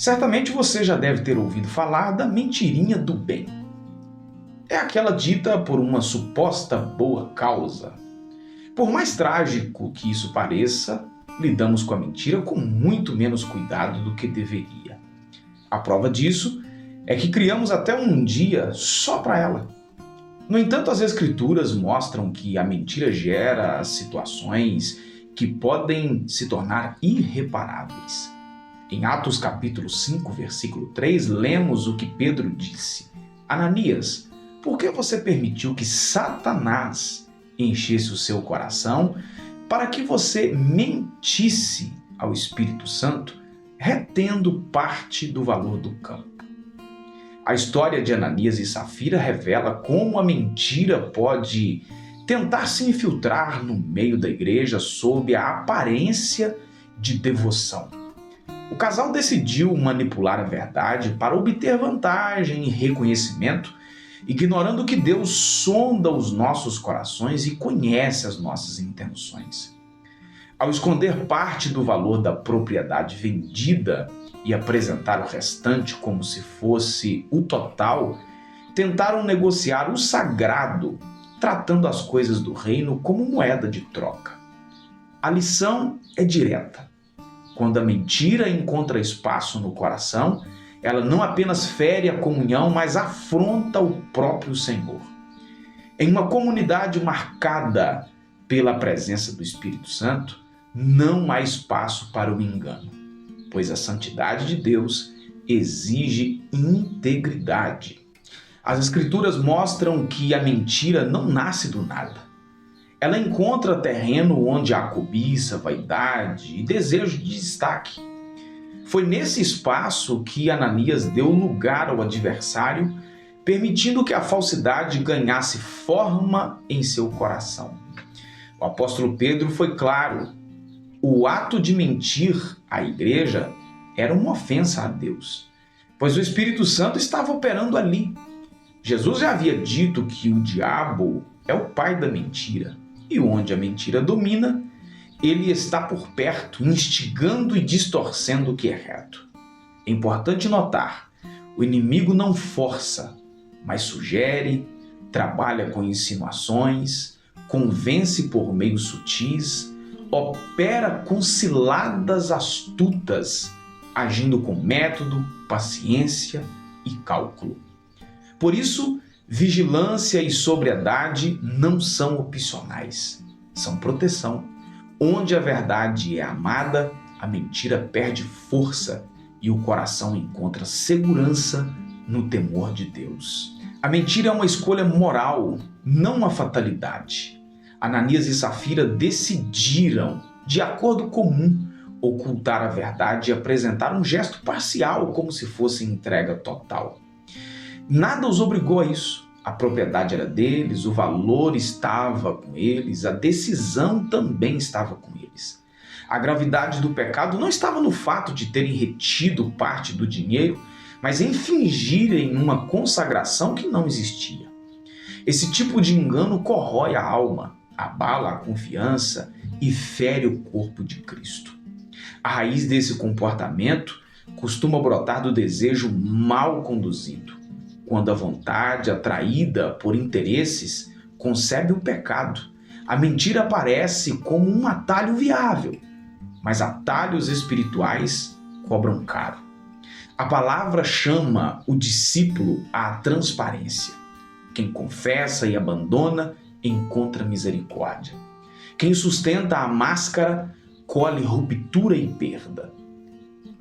Certamente você já deve ter ouvido falar da mentirinha do bem. É aquela dita por uma suposta boa causa. Por mais trágico que isso pareça, lidamos com a mentira com muito menos cuidado do que deveria. A prova disso é que criamos até um dia só para ela. No entanto, as Escrituras mostram que a mentira gera situações que podem se tornar irreparáveis. Em Atos capítulo 5, versículo 3, lemos o que Pedro disse: Ananias, por que você permitiu que Satanás enchesse o seu coração para que você mentisse ao Espírito Santo, retendo parte do valor do campo? A história de Ananias e Safira revela como a mentira pode tentar se infiltrar no meio da igreja sob a aparência de devoção. O casal decidiu manipular a verdade para obter vantagem e reconhecimento, ignorando que Deus sonda os nossos corações e conhece as nossas intenções. Ao esconder parte do valor da propriedade vendida e apresentar o restante como se fosse o total, tentaram negociar o sagrado, tratando as coisas do reino como moeda de troca. A lição é direta. Quando a mentira encontra espaço no coração, ela não apenas fere a comunhão, mas afronta o próprio Senhor. Em uma comunidade marcada pela presença do Espírito Santo, não há espaço para o engano, pois a santidade de Deus exige integridade. As Escrituras mostram que a mentira não nasce do nada. Ela encontra terreno onde há cobiça, vaidade e desejo de destaque. Foi nesse espaço que Ananias deu lugar ao adversário, permitindo que a falsidade ganhasse forma em seu coração. O apóstolo Pedro foi claro: o ato de mentir à igreja era uma ofensa a Deus, pois o Espírito Santo estava operando ali. Jesus já havia dito que o diabo é o pai da mentira, e onde a mentira domina, ele está por perto, instigando e distorcendo o que é reto. É importante notar: o inimigo não força, mas sugere, trabalha com insinuações, convence por meios sutis, opera com ciladas astutas, agindo com método, paciência e cálculo. Por isso, vigilância e sobriedade não são opcionais, são proteção. Onde a verdade é amada, a mentira perde força e o coração encontra segurança no temor de Deus. A mentira é uma escolha moral, não uma fatalidade. Ananias e Safira decidiram, de acordo comum, ocultar a verdade e apresentar um gesto parcial, como se fosse entrega total. Nada os obrigou a isso. A propriedade era deles, o valor estava com eles, a decisão também estava com eles. A gravidade do pecado não estava no fato de terem retido parte do dinheiro, mas em fingirem uma consagração que não existia. Esse tipo de engano corrói a alma, abala a confiança e fere o corpo de Cristo. A raiz desse comportamento costuma brotar do desejo mal conduzido, quando a vontade, atraída por interesses, concebe o pecado. A mentira aparece como um atalho viável, mas atalhos espirituais cobram caro. A palavra chama o discípulo à transparência. Quem confessa e abandona encontra misericórdia. Quem sustenta a máscara colhe ruptura e perda.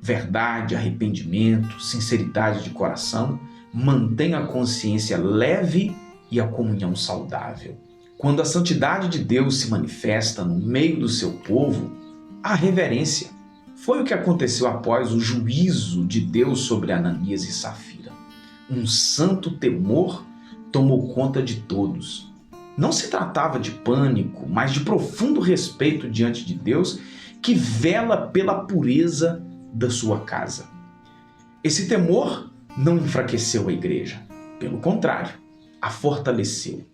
Verdade, arrependimento, sinceridade de coração mantém a consciência leve e a comunhão saudável. Quando a santidade de Deus se manifesta no meio do seu povo, há reverência. Foi o que aconteceu após o juízo de Deus sobre Ananias e Safira. Um santo temor tomou conta de todos. Não se tratava de pânico, mas de profundo respeito diante de Deus, que vela pela pureza da sua casa. Esse temor não enfraqueceu a igreja, pelo contrário, a fortaleceu.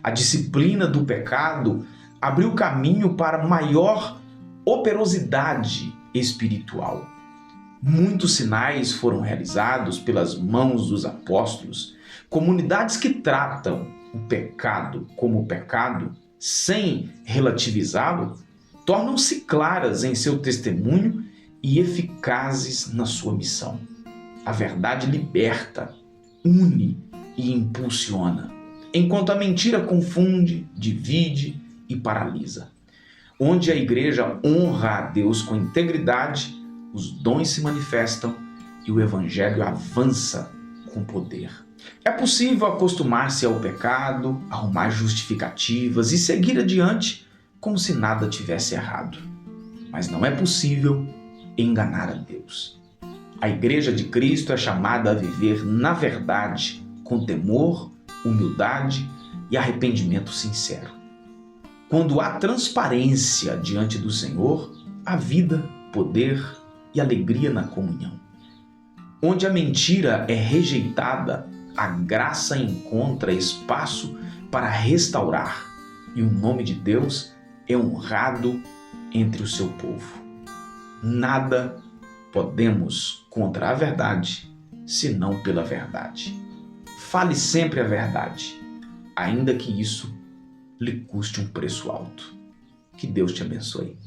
A disciplina do pecado abriu caminho para maior operosidade espiritual. Muitos sinais foram realizados pelas mãos dos apóstolos. Comunidades que tratam o pecado como pecado, sem relativizá-lo, tornam-se claras em seu testemunho e eficazes na sua missão. A verdade liberta, une e impulsiona, enquanto a mentira confunde, divide e paralisa. Onde a igreja honra a Deus com integridade, os dons se manifestam e o evangelho avança com poder. É possível acostumar-se ao pecado, arrumar justificativas e seguir adiante como se nada tivesse errado. Mas não é possível enganar a Deus. A Igreja de Cristo é chamada a viver na verdade, com temor, humildade e arrependimento sincero. Quando há transparência diante do Senhor, há vida, poder e alegria na comunhão. Onde a mentira é rejeitada, a graça encontra espaço para restaurar e o nome de Deus é honrado entre o seu povo. Nada podemos contra a verdade, senão pela verdade. Fale sempre a verdade, ainda que isso lhe custe um preço alto. Que Deus te abençoe.